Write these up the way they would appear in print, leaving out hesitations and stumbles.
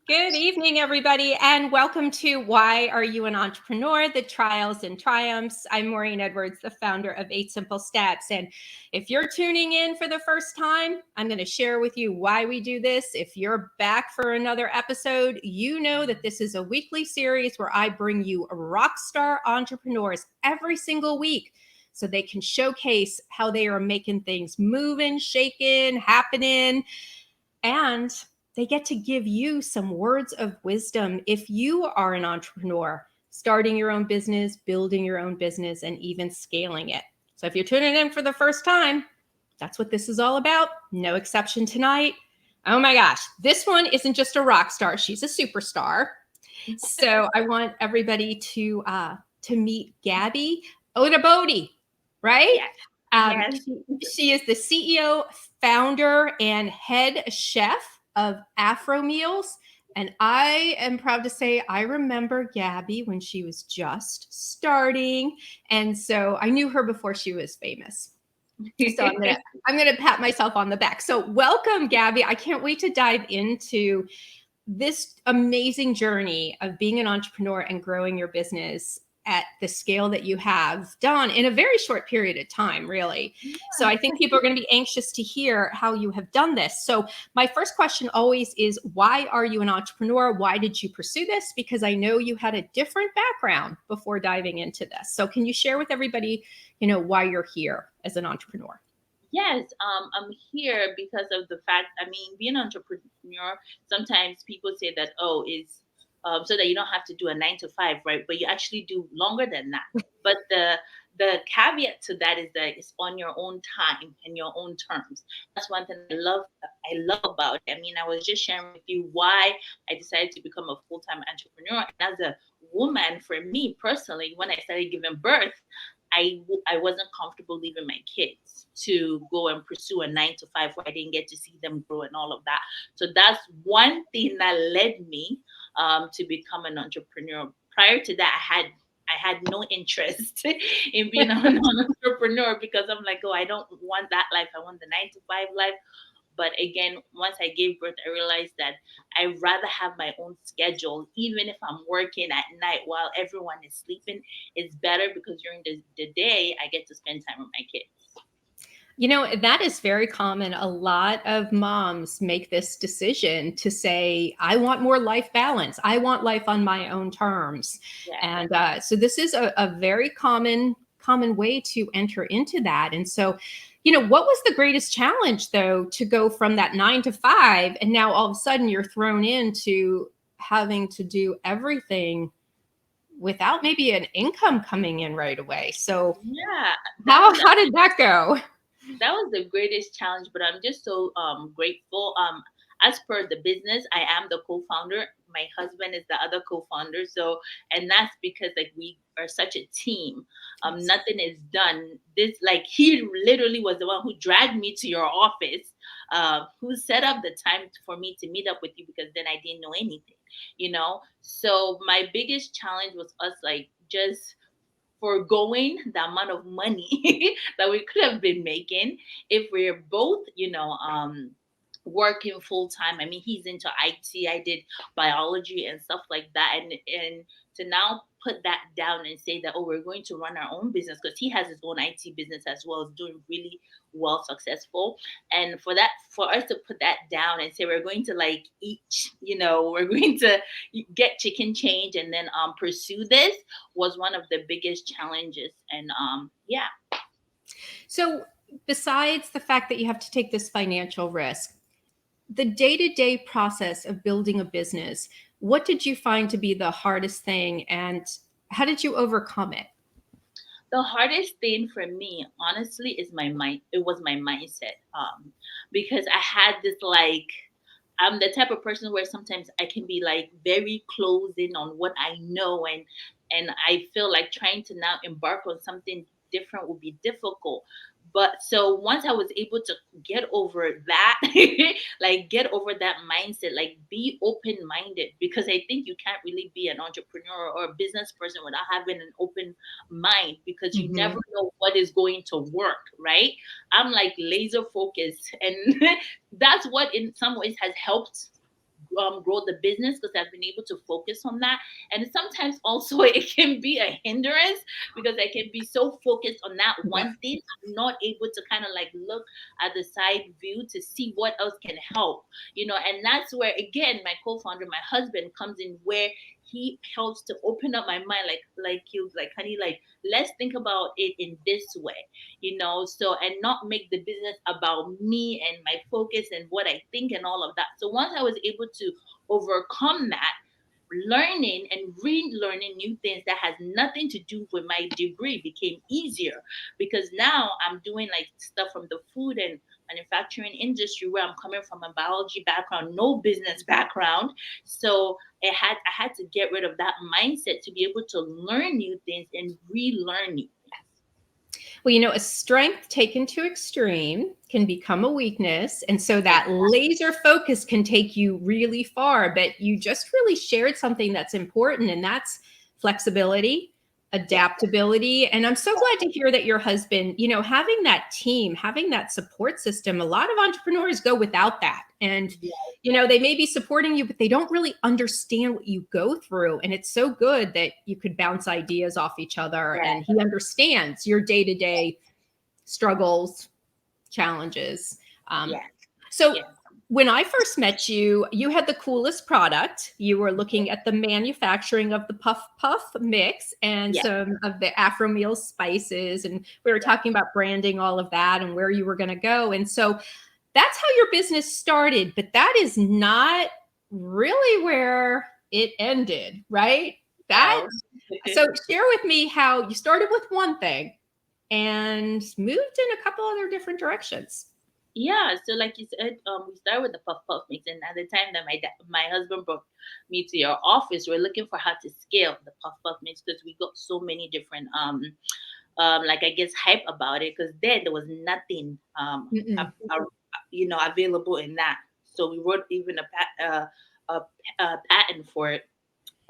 Good evening, everybody, and welcome to Why Are You an Entrepreneur? The Trials and Triumphs. I'm Maureen Edwards, the founder of 8 Simple Steps. And if you're tuning in for the first time, I'm going to share with you why we do this. If you're back for another episode, you know that this is a weekly series where I bring you rock star entrepreneurs every single week so they can showcase how they are making things moving, shaking, happening, and they get to give you some words of wisdom if you are an entrepreneur, starting your own business, building your own business, and even scaling it. So if you're tuning in for the first time, that's what this is all about. No exception tonight. Oh my gosh, this one isn't just a rock star, she's a superstar. So I want everybody to meet Gabi Odebode, right? Yes. Yes. She is the CEO, founder, and head chef of Afromeals. And I am proud to say I remember Gabi when she was just starting. And so I knew her before she was famous. So I'm gonna pat myself on the back. So welcome, Gabi. I can't wait to dive into this amazing journey of being an entrepreneur and growing your business at the scale that you have done in a very short period of time, really. Yeah. So I think people are going to be anxious to hear how you have done this. So my first question always is, why are you an entrepreneur? Why did you pursue this? Because I know you had a different background before diving into this. So can you share with everybody, why you're here as an entrepreneur? Yes, I'm here because of the fact, being an entrepreneur, sometimes people say that, it's so that you don't have to do a 9 to 5, right? But you actually do longer than that. But the caveat to that is that it's on your own time and your own terms. That's one thing I love about it. I was just sharing with you why I decided to become a full-time entrepreneur. And as a woman, for me personally, when I started giving birth, I wasn't comfortable leaving my kids to go and pursue a 9 to 5 where I didn't get to see them grow and all of that. So that's one thing that led me to become an entrepreneur. Prior to that, I had no interest in being an entrepreneur because I'm like, oh, I don't want that life. I want the 9 to 5 life. But again, once I gave birth, I realized that I'd rather have my own schedule, even if I'm working at night while everyone is sleeping. It's better because during the day, I get to spend time with my kids. That is very common. A lot of moms make this decision to say, I want more life balance. I want life on my own terms. Yeah. And so this is a very common way to enter into that. And so, what was the greatest challenge, though, to go from that 9 to 5 and now all of a sudden you're thrown into having to do everything without maybe an income coming in right away? So yeah, how did that go? That was the greatest challenge, but I'm just so grateful. As per the business, I am the co-founder. My husband is the other co-founder. So, and that's because like we are such a team. Nothing is done. He literally was the one who dragged me to your office, who set up the time for me to meet up with you because then I didn't know anything. So my biggest challenge was us just foregoing the amount of money that we could have been making if we're both, working full time. He's into IT. I did biology and stuff like that, and to now put that down and say that, oh, we're going to run our own business because he has his own IT business as well, is doing really well, successful. And for us to put that down and say we're going to each, we're going to get chicken change and then pursue this was one of the biggest challenges. And yeah. So besides the fact that you have to take this financial risk, the day-to-day process of building a business, what did you find to be the hardest thing and how did you overcome it? The hardest thing for me, honestly, is my mind. It was my mindset. Because I had this I'm the type of person where sometimes I can be very closed in on what I know, and I feel like trying to now embark on something different would be difficult. But so once I was able to get over that, get over that mindset, be open minded, because I think you can't really be an entrepreneur or a business person without having an open mind, because you never know what is going to work, right? I'm laser focused, and that's what in some ways has helped grow the business because I've been able to focus on that. And sometimes also it can be a hindrance because I can be so focused on that Yeah. one thing, I'm not able to kind of like look at the side view to see what else can help, and that's where again my co-founder, my husband, comes in, where he helps to open up my mind, like he was like, honey, like let's think about it in this way, so, and not make the business about me and my focus and what I think and all of that. So once I was able to overcome that, learning and relearning new things that has nothing to do with my degree became easier, because now I'm doing like stuff from the food and manufacturing industry, where I'm coming from a biology background, no business background. So I had to get rid of that mindset to be able to learn new things and relearn new things. Well, a strength taken to extreme can become a weakness. And so that laser focus can take you really far. But you just really shared something that's important, and that's flexibility, adaptability. And I'm so glad to hear that your husband, having that team, having that support system. A lot of entrepreneurs go without that. And they may be supporting you, but they don't really understand what you go through. And it's so good that you could bounce ideas off each other, and he understands your day-to-day struggles, challenges. So when I first met you, you had the coolest product. You were looking at the manufacturing of the Puff Puff mix and some of the Afromeals spices. And we were talking about branding, all of that, and where you were going to go. And so that's how your business started, but that is not really where it ended, right? So share with me how you started with one thing and moved in a couple other different directions. Yeah, so like you said, we started with the puff puff mix, and at the time that my husband brought me to your office, we're looking for how to scale the puff puff mix, because we got so many different like I guess hype about it, because then there was nothing available in that. So we wrote even a patent for it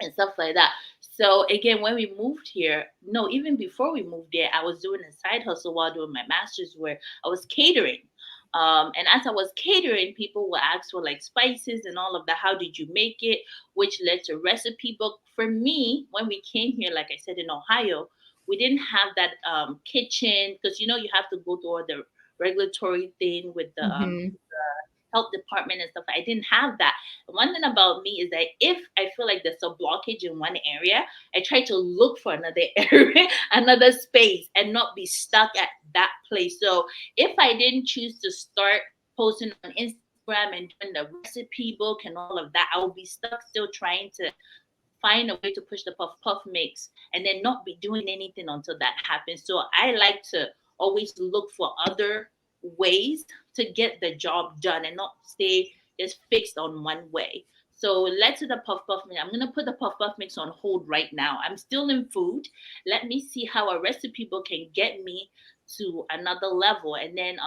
and stuff like that. So again, when we moved here, no, even before we moved there, I was doing a side hustle while doing my master's, where I was catering. And as I was catering, people would ask for like spices and all of that. How did you make it? Which led to recipe book. For me, when we came here, like I said, in Ohio, we didn't have that kitchen, because you have to go through all the regulatory thing with the health department and stuff. I didn't have that. One thing about me is that if I feel like there's a blockage in one area, I try to look for another area, another space, and not be stuck at that place. So if I didn't choose to start posting on Instagram and doing the recipe book and all of that, I would be stuck still trying to find a way to push the puff puff mix and then not be doing anything until that happens. So I like to always look for other ways to get the job done and not stay just fixed on one way. So let's do the puff puff mix. I'm gonna put the puff puff mix on hold right now. I'm still in food. Let me see how a recipe book can get me to another level. And then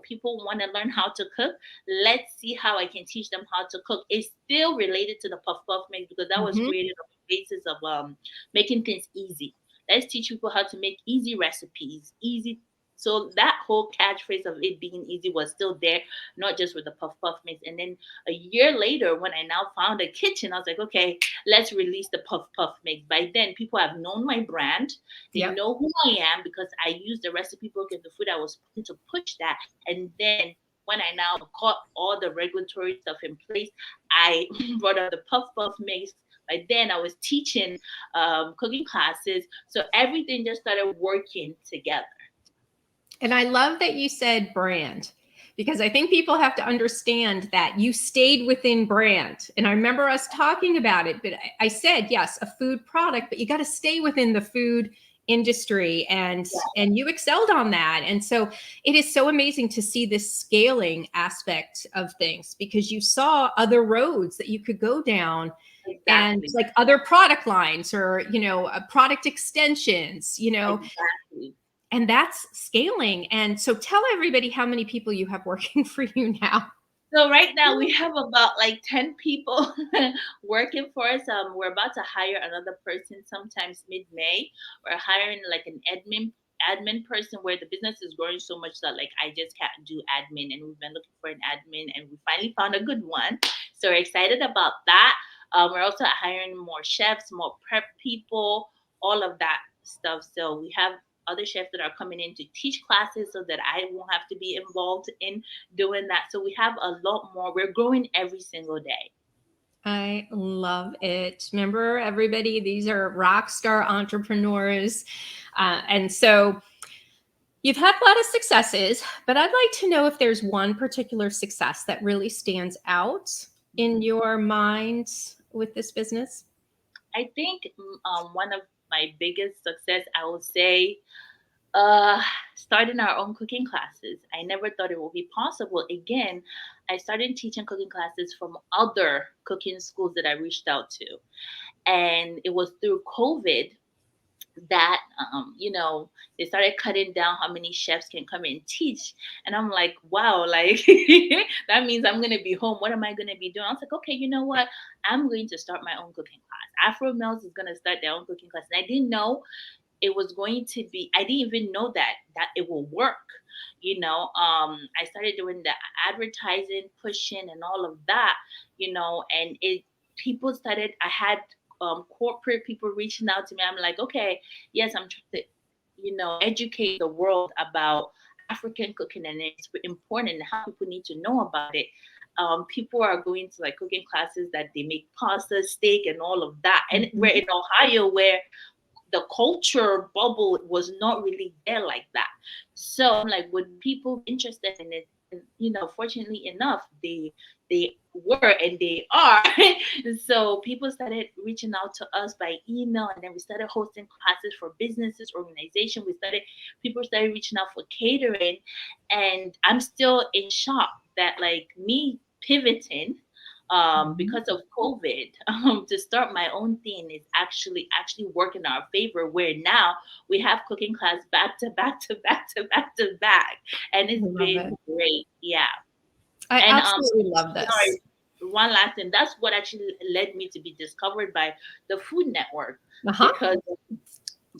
people want to learn how to cook. Let's see how I can teach them how to cook. It's still related to the puff puff mix, because that was created on the basis of making things easy. Let's teach people how to make easy recipes, easy. So that whole catchphrase of it being easy was still there, not just with the puff puff mix. And then a year later, when I now found a kitchen, I was like, okay, let's release the puff puff mix. By then, people have known my brand. They know who I am, because I used the recipe book and the food I was putting to push that. And then when I now got all the regulatory stuff in place, I brought up the puff puff mix. By then, I was teaching cooking classes. So everything just started working together. And I love that you said brand, because I think people have to understand that you stayed within brand. And I remember us talking about it, but I said, yes, a food product, but you got to stay within the food industry, and you excelled on that. And so it is so amazing to see this scaling aspect of things, because you saw other roads that you could go down. Exactly. And like other product lines, or product extensions, Exactly. And that's scaling. And so tell everybody how many people you have working for you now. So right now we have about like 10 people working for us. We're about to hire another person sometimes mid-May. We're hiring like an admin person, where the business is growing so much that like I just can't do admin, and we've been looking for an admin, and we finally found a good one. So we're excited about that. We're also hiring more chefs, more prep people, all of that stuff. So we have other chefs that are coming in to teach classes so that I won't have to be involved in doing that. So we have a lot more. We're growing every single day. I love it. Remember, everybody, these are rock star entrepreneurs. And so you've had a lot of successes, but I'd like to know if there's one particular success that really stands out in your mind with this business. I think one of my biggest success, I would say, starting our own cooking classes. I never thought it would be possible. Again, I started teaching cooking classes from other cooking schools that I reached out to. And it was through COVID that, they started cutting down how many chefs can come and teach. And I'm like, wow, like that means I'm going to be home. What am I going to be doing? I was like, okay, you know what? I'm going to start my own cooking class. Afromeals is going to start their own cooking class. And I didn't know it was going to be, I didn't even know that it will work. I started doing the advertising, pushing and all of that, and people started, I had corporate people reaching out to me. I'm like, okay, yes, I'm trying to, educate the world about African cooking, and it's important and how people need to know about it. People are going to like cooking classes that they make pasta, steak, and all of that. And we're in Ohio, where the culture bubble was not really there like that. So I'm like, would people be interested in it? And, fortunately enough, they were and they are. So people started reaching out to us by email, and then we started hosting classes for businesses, organization. People started reaching out for catering, and I'm still in shock that like me pivoting because of COVID, to start my own thing is actually working in our favor. Where now we have cooking class back to back to back to back to back, and it's been great. Yeah, I and absolutely love this. sorry, one last thing. That's what actually led me to be discovered by the Food Network, because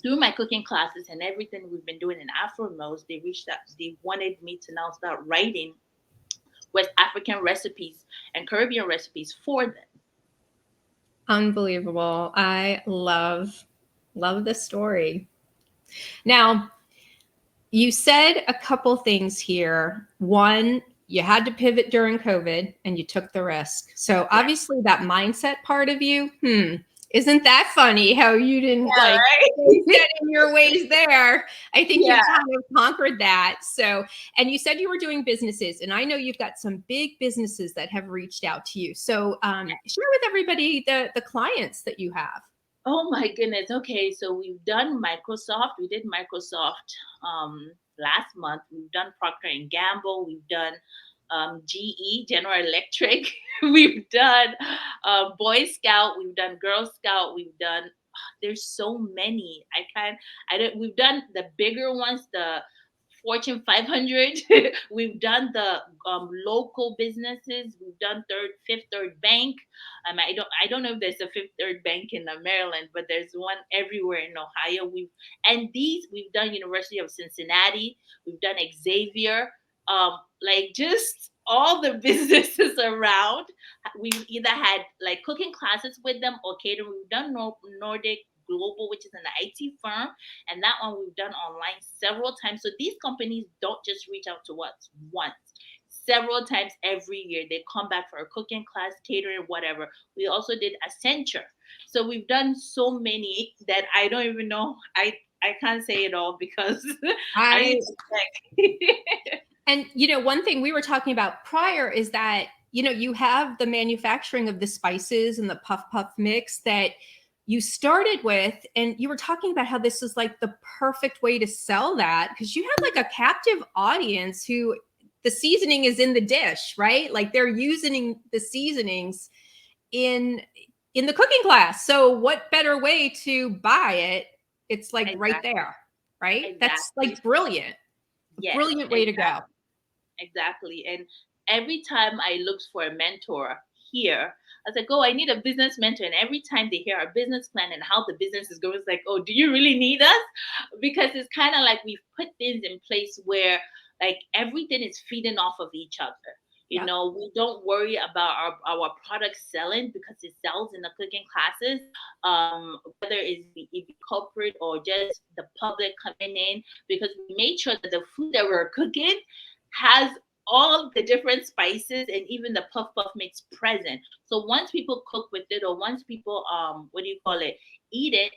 through my cooking classes and everything we've been doing in Afromeals, they reached out. They wanted me to now start writing West African recipes and Caribbean recipes for them. Unbelievable. I love this story. Now, you said a couple things here. One, you had to pivot during COVID and you took the risk. So obviously that mindset part of you, isn't that funny how you didn't get in your ways there? I think you kind of conquered that. So, and you said you were doing businesses, and I know you've got some big businesses that have reached out to you. So share with everybody the clients that you have. Oh my goodness. Okay, so we've done Microsoft. We did Microsoft last month. We've done Procter and Gamble. We've done GE, General Electric. We've done Boy Scout. We've done Girl Scout. We've done. There's so many. We've done the bigger ones, the Fortune 500. We've done the local businesses. We've done Fifth Third Bank. I don't know if there's a Fifth Third Bank in Maryland, but there's one everywhere in Ohio. We've done University of Cincinnati. We've done Xavier. Like just all the businesses around. We've either had like cooking classes with them or catering. We've done Nordic Global, which is an IT firm, and that one we've done online several times. So these companies don't just reach out to us once. Several times every year, they come back for a cooking class, catering, whatever. We also did Accenture. So we've done so many that I don't even know. I can't say it all because I need to check. And, one thing we were talking about prior is that, you have the manufacturing of the spices and the puff mix that you started with, and you were talking about how this is like the perfect way to sell that, because you have like a captive audience who the seasoning is in the dish, right? Like they're using the seasonings in the cooking class. So what better way to buy it? It's like right there, right? Exactly. That's like brilliant. Yes, brilliant way to go. Exactly. And every time I looked for a mentor here, I was like, oh, I need a business mentor. And every time they hear our business plan and how the business is going, it's like, oh, do you really need us? Because it's kind of like we've put things in place where like everything is feeding off of each other. You Yep. know, we don't worry about our product selling because it sells in the cooking classes. Whether it be corporate or just the public coming in, because we made sure that the food that we're cooking has all the different spices and even the puff puff mix present. So once people cook with it, or once people what do you call it, eat it,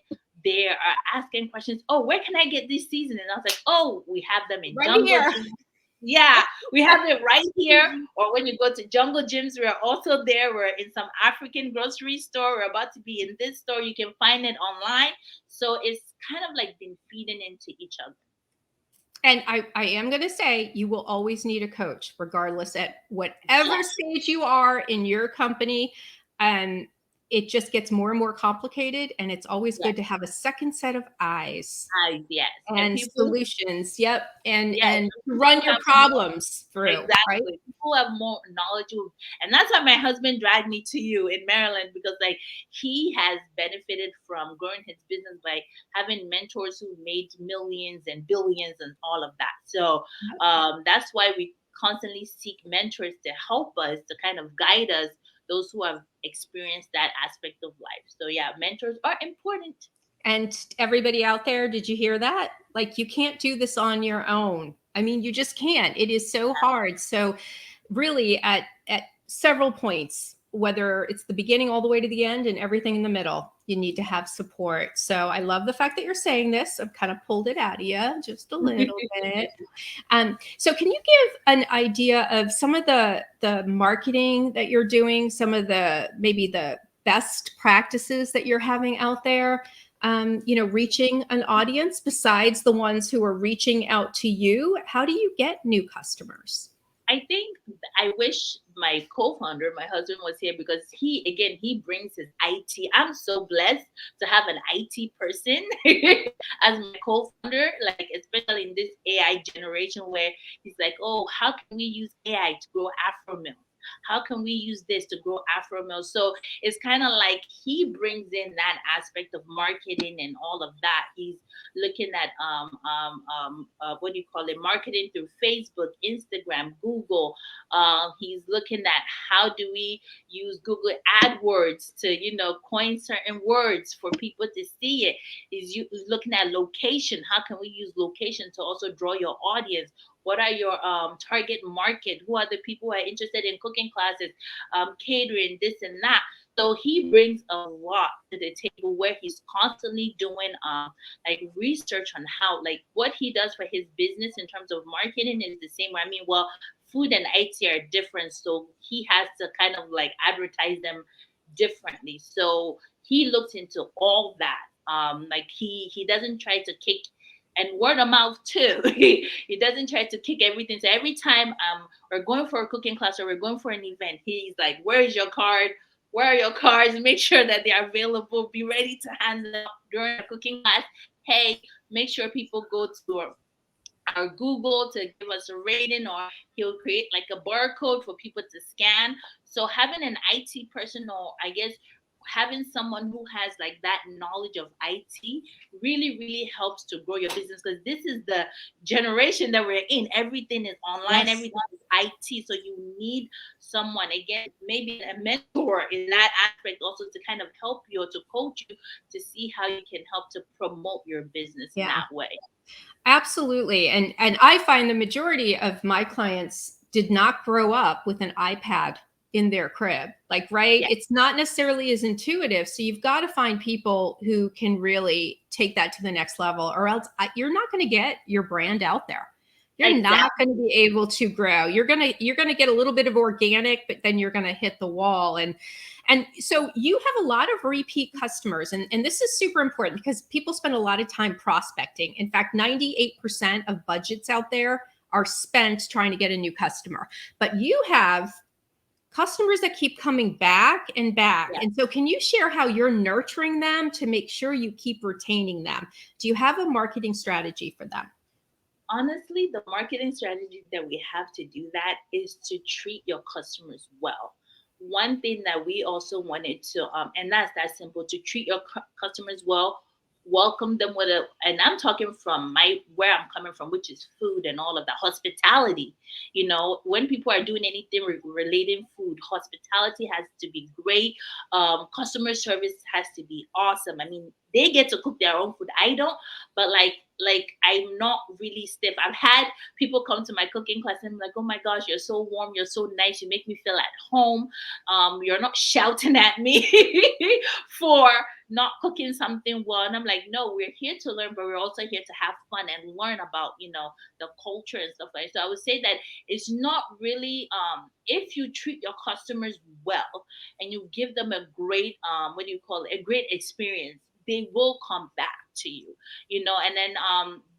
they are asking questions. Oh, where can I get this seasoning? And I was like, oh, we have them in Right Jungle here. Juice. Yeah, we have it right here. Or when you go to Jungle Gyms, we're also there. We're in some African grocery store. We're about to be in this store. You can find it online. So it's kind of like been feeding into each other. And I am going to say you will always need a coach, regardless at whatever Yes, stage you are in your company. And it just gets more and more complicated. And it's always yes, good to have a second set of eyes yes. And and people, solutions. Yep. yes, And people run who your have more. problems through, right? Exactly. People have more knowledge of, and that's why my husband dragged me to you in Maryland, because like he has benefited from growing his business by having mentors who made millions and billions and all of that. So Yep. that's why we constantly seek mentors to help us, to kind of guide us, those who have experienced that aspect of life. So yeah, mentors are important. And everybody out there, did you hear that? Like, you can't do this on your own. I mean, you just can't. It is so hard. So, really, at several points, whether it's the beginning all the way to the end and everything in the middle, you need to have support. So, I love the fact that you're saying this. I've kind of pulled it out of you just a little bit. So, can you give an idea of some of the marketing that you're doing? Some of the maybe the best practices that you're having out there? Reaching an audience besides the ones who are reaching out to you? How do you get new customers? I think I wish my co-founder, my husband, was here, because he brings his IT. I'm so blessed to have an IT person as my co-founder, like especially in this AI generation where he's like, oh, how can we use AI to grow Afromeals? How can we use this to grow Afromeals? So it's kind of like he brings in that aspect of marketing and all of that. He's looking at what do you call it, marketing through Facebook, Instagram, Google. He's looking at how do we use Google AdWords to coin certain words for people to see it. He's looking at location. How can we use location to also draw your audience? What are your target market? Who are the people who are interested in cooking classes, catering, this and that? So he brings a lot to the table, where he's constantly doing like research on how, like, what he does for his business in terms of marketing is the same. I mean, well, food and IT are different, so he has to kind of like advertise them differently. So he looks into all that. Like he doesn't try to kick, and word of mouth too. He doesn't try to kick everything. So every time we're going for a cooking class or we're going for an event, he's like, "Where's your card? Where are your cards? Make sure that they are available. Be ready to hand them out during a cooking class. Hey, make sure people go to our Google to give us a rating, or he'll create like a barcode for people to scan." So having an IT person, or I guess having someone who has like that knowledge of IT, really, really helps to grow your business, because this is the generation that we're in. Everything is online, Yes. everything is IT. So you need someone, again, maybe a mentor in that aspect, also to kind of help you or to coach you to see how you can help to promote your business in Yeah. that way. Absolutely. And I find the majority of my clients did not grow up with an iPad in their crib. Like, right? Yeah. It's not necessarily as intuitive. So you've got to find people who can really take that to the next level, or else you're not going to get your brand out there. You're not Exactly. going to be able to grow. You're going to get a little bit of organic, but then you're going to hit the wall. And so you have a lot of repeat customers. And this is super important because people spend a lot of time prospecting. In fact, 98% of budgets out there are spent trying to get a new customer. But you have customers that keep coming back and back. Yeah. And so can you share how you're nurturing them to make sure you keep retaining them? Do you have a marketing strategy for them? Honestly, the marketing strategy that we have to do that is to treat your customers well. One thing that we also wanted to, and that's that simple, to treat your customers well. welcome them with and I'm talking from where I'm coming from, which is food and all of that hospitality. When people are doing anything relating food, hospitality has to be great. Customer service has to be awesome. I mean, they get to cook their own food. I don't, but like I'm not really stiff. I've had people come to my cooking class and I'm like, oh my gosh, you're so warm, you're so nice, you make me feel at home. You're not shouting at me for not cooking something well. And I'm like, no, we're here to learn, but we're also here to have fun and learn about, the culture and stuff like that. So I would say that it's not really, if you treat your customers well and you give them a great, what do you call it, a great experience, they will come back to you, and then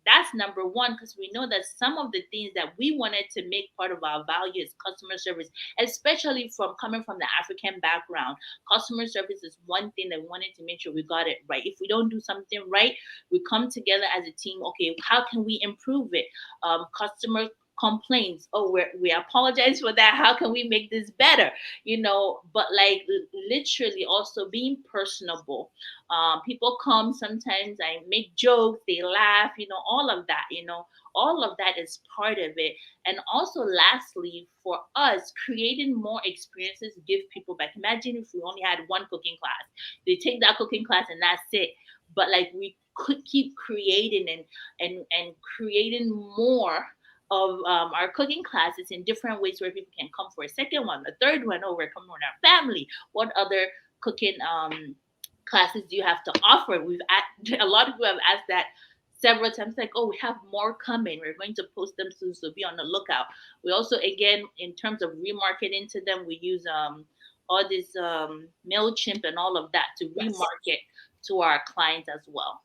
that's number one, because we know that some of the things that we wanted to make part of our value is customer service, especially from coming from the African background. Customer service is one thing that we wanted to make sure we got it right. If we don't do something right, we come together as a team. Okay, how can we improve it? Customer complaints, oh, we apologize for that, how can we make this better? But like literally also being personable. People come, sometimes I make jokes, they laugh, all of that, all of that is part of it. And also lastly, for us, creating more experiences give people back. Imagine if we only had one cooking class, they take that cooking class and that's it. But like we could keep creating and creating more of our cooking classes in different ways where people can come for a second one, a third one. Oh, we're coming with our family. What other cooking classes do you have to offer? A lot of people have asked that several times, like, oh, we have more coming, we're going to post them soon, so be on the lookout. We also, again, in terms of remarketing to them, we use all this MailChimp and all of that to remarket to our clients as well.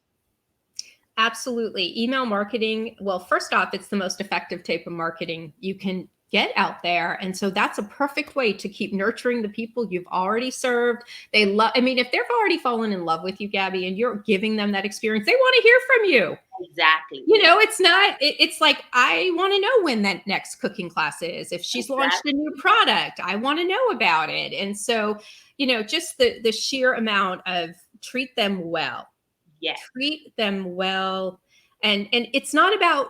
Absolutely. Email marketing. Well, first off, it's the most effective type of marketing you can get out there. And so that's a perfect way to keep nurturing the people you've already served. They love, I mean, if they've already fallen in love with you, Gabi, and you're giving them that experience, they want to hear from you. Exactly. It's not, it's like, I want to know when that next cooking class is. If she's launched a new product, I want to know about it. And so, just the sheer amount of treat them well. Yes. Treat them well. And it's not about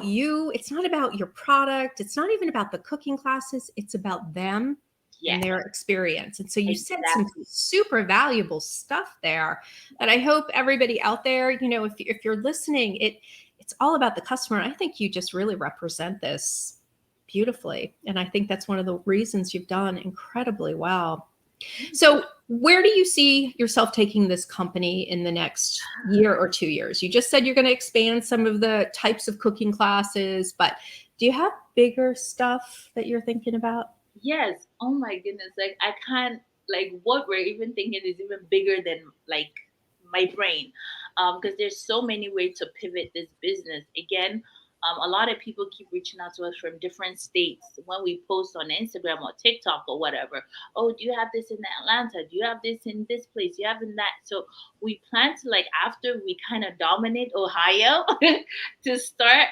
you. It's not about your product. It's not even about the cooking classes. It's about them and their experience. And so you said some super valuable stuff there that I hope everybody out there, if you're listening, it's all about the customer. And I think you just really represent this beautifully. And I think that's one of the reasons you've done incredibly well. So where do you see yourself taking this company in the next year or 2 years? You just said you're going to expand some of the types of cooking classes, but do you have bigger stuff that you're thinking about? Yes. Oh my goodness. Like I can't, like what we're even thinking is even bigger than like my brain. Because there's so many ways to pivot this business. Again, a lot of people keep reaching out to us from different states when we post on Instagram or TikTok or whatever. Oh, do you have this in Atlanta? Do you have this in this place? Do you have in that? So we plan to, like, after we kind of dominate Ohio to start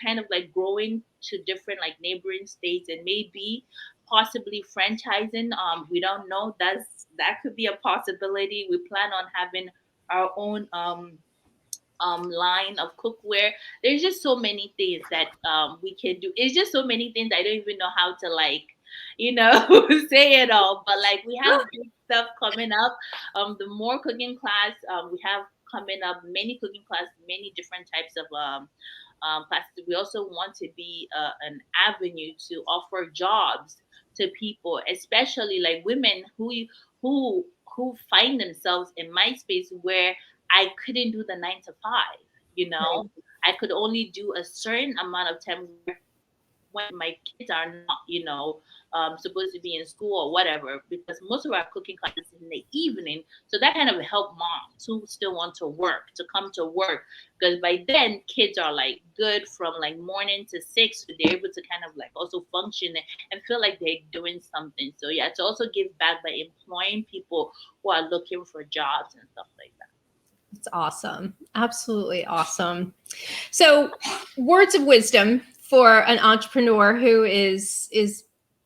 kind of like growing to different like neighboring states and maybe possibly franchising. We don't know. That could be a possibility. We plan on having our own line of cookware. There's just so many things that we can do. It's just so many things I don't even know how to say it all. But like we have big stuff coming up. The more cooking class we have coming up, many cooking class, many different types of classes. We also want to be an avenue to offer jobs to people, especially like women who find themselves in my space where I couldn't do the 9 to 5. Right. I could only do a certain amount of time when my kids are not, supposed to be in school or whatever, because most of our cooking classes in the evening. So that kind of helped moms who still want to work to come to work, because by then kids are like good from like morning to 6, so they're able to kind of like also function and feel like they're doing something. So yeah, to also give back by employing people who are looking for jobs and stuff like that. It's awesome. Absolutely awesome. So words of wisdom for an entrepreneur who is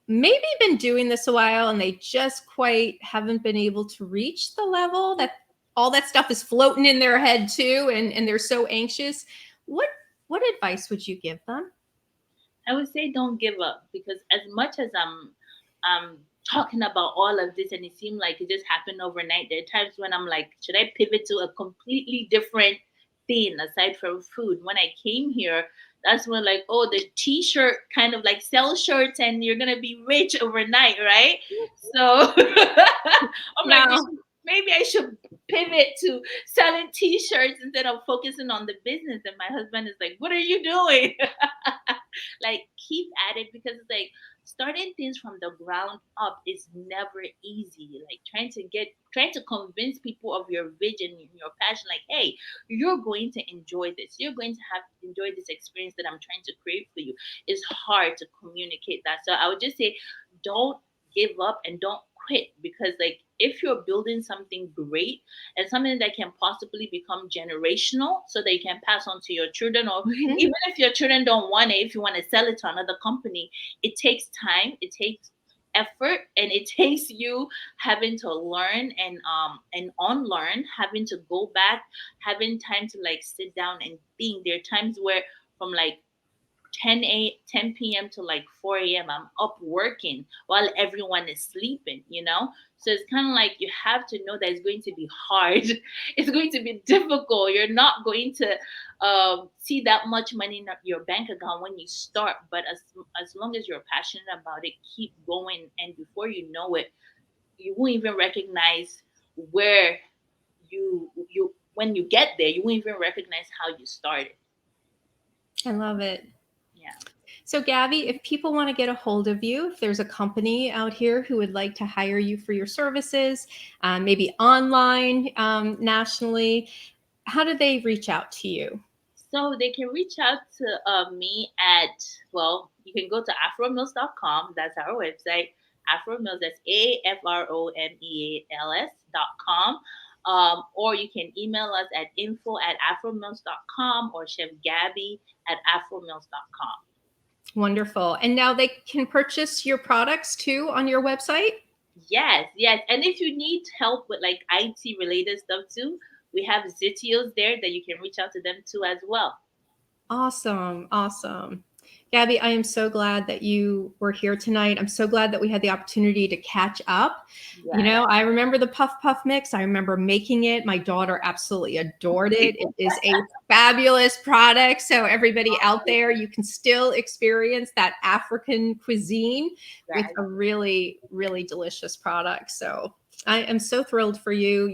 maybe been doing this a while and they just quite haven't been able to reach the level that all that stuff is floating in their head too, and they're so anxious. What advice would you give them? I would say don't give up, because as much as I'm talking about all of this and it seemed like it just happened overnight, there are times when I'm like, should I pivot to a completely different thing aside from food? When I came here, that's when like, oh, the t-shirt kind of like sell shirts and you're gonna be rich overnight, right? So I'm like, No. maybe I should pivot to selling t-shirts instead of focusing on the business. And my husband is like, what are you doing? Like, keep at it, because it's like starting things from the ground up is never easy. Like trying to convince people of your vision and your passion, like, hey, you're going to enjoy this, you're going to have enjoy this experience that I'm trying to create for you. It's hard to communicate that. So I would just say, don't give up and don't quit, because like if you're building something great and something that can possibly become generational so that you can pass on to your children, or Mhm. even if your children don't want it, if you want to sell it to another company, it takes time, it takes effort, and it takes you having to learn and unlearn, having to go back, having time to like sit down and think. There are times where from like 10 p.m. to like 4 a.m. I'm up working while everyone is sleeping, you know? So it's kind of like you have to know that it's going to be hard. It's going to be difficult. You're not going to see that much money in your bank account when you start. But as long as you're passionate about it, keep going. And before you know it, you won't even recognize where you when you get there, you won't even recognize how you started. I love it. Yeah. So, Gabby, if people want to get a hold of you, if there's a company out here who would like to hire you for your services, maybe online, nationally, how do they reach out to you? So they can reach out to me at, well, you can go to afromeals.com. That's our website. Afromeals, that's AFROMEALS.com. Or you can email us at info@afromeals.com, or Chef Gabi at afromeals.com. Wonderful. And now they can purchase your products too on your website? Yes, yes. And if you need help with like IT related stuff too, we have Zitios there that you can reach out to them too as well. Awesome. Awesome. Gabby, I am so glad that you were here tonight. I'm so glad that we had the opportunity to catch up. You Yeah. know, I remember the Puff Puff mix. I remember making it. My daughter absolutely adored it. It is a fabulous product. So, everybody out there, you can still experience that African cuisine with Right. a really, really delicious product. So, I am so thrilled for you.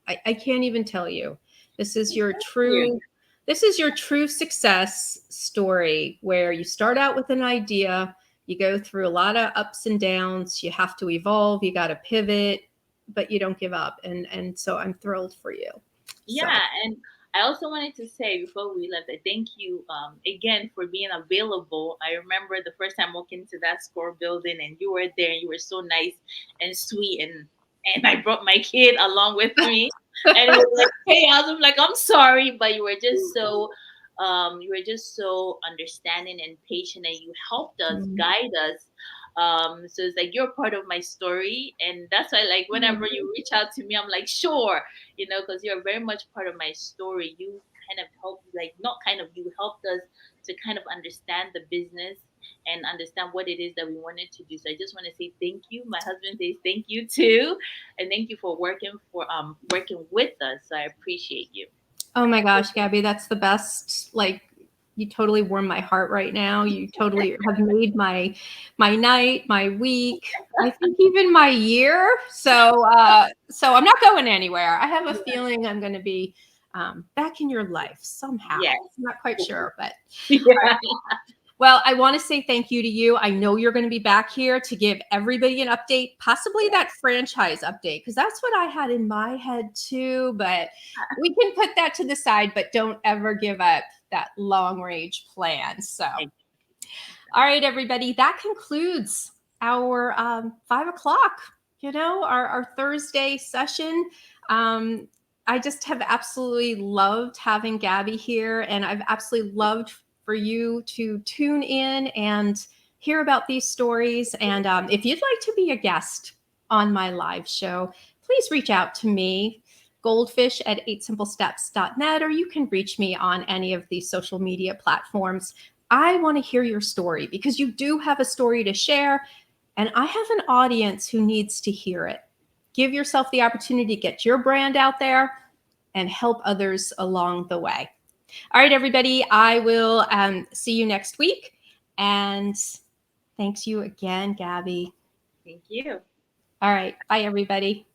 I can't even tell you. This is your Thank you. true this is your true success story, where you start out with an idea, you go through a lot of ups and downs, you have to evolve, you got to pivot, but you don't give up. And so I'm thrilled for you. So, Yeah, and I also wanted to say before we left, I thank you again for being available. I remember the first time walking into that store building, and you were there, and you were so nice and sweet, and I brought my kid along with me, and it was like chaos. I'm like, I'm sorry, but you were just so understanding and patient, and you helped us, guide us. So it's like you're part of my story, and that's why like whenever you reach out to me, I'm like, sure, because you're very much part of my story. You kind of helped, like, not kind of, you helped us to kind of understand the business and understand what it is that we wanted to do. So I just want to say thank you. My husband says thank you too, and thank you for working with us. So I appreciate you. oh my gosh, Gabby, that's the best. Like, you totally warm my heart right now. You totally have made my night, my week, I think even my year. So I'm not going anywhere. I have a feeling I'm going to be back in your life somehow. Yes. I'm not quite sure, but Yeah. well, I want to say thank you to you. I know you're going to be back here to give everybody an update, possibly that franchise update, because that's what I had in my head too. But we can put that to the side, but don't ever give up that long range plan. So, all right, everybody, that concludes our 5 o'clock, our Thursday session. I just have absolutely loved having Gabby here, and I've absolutely loved for you to tune in and hear about these stories. And if you'd like to be a guest on my live show, please reach out to me. goldfish@8simplesteps.net, or you can reach me on any of these social media platforms. I want to hear your story because you do have a story to share, and I have an audience who needs to hear it. Give yourself the opportunity to get your brand out there and help others along the way. All right, everybody, I will see you next week. And thanks you again, Gabi. Thank you. All right, bye, everybody.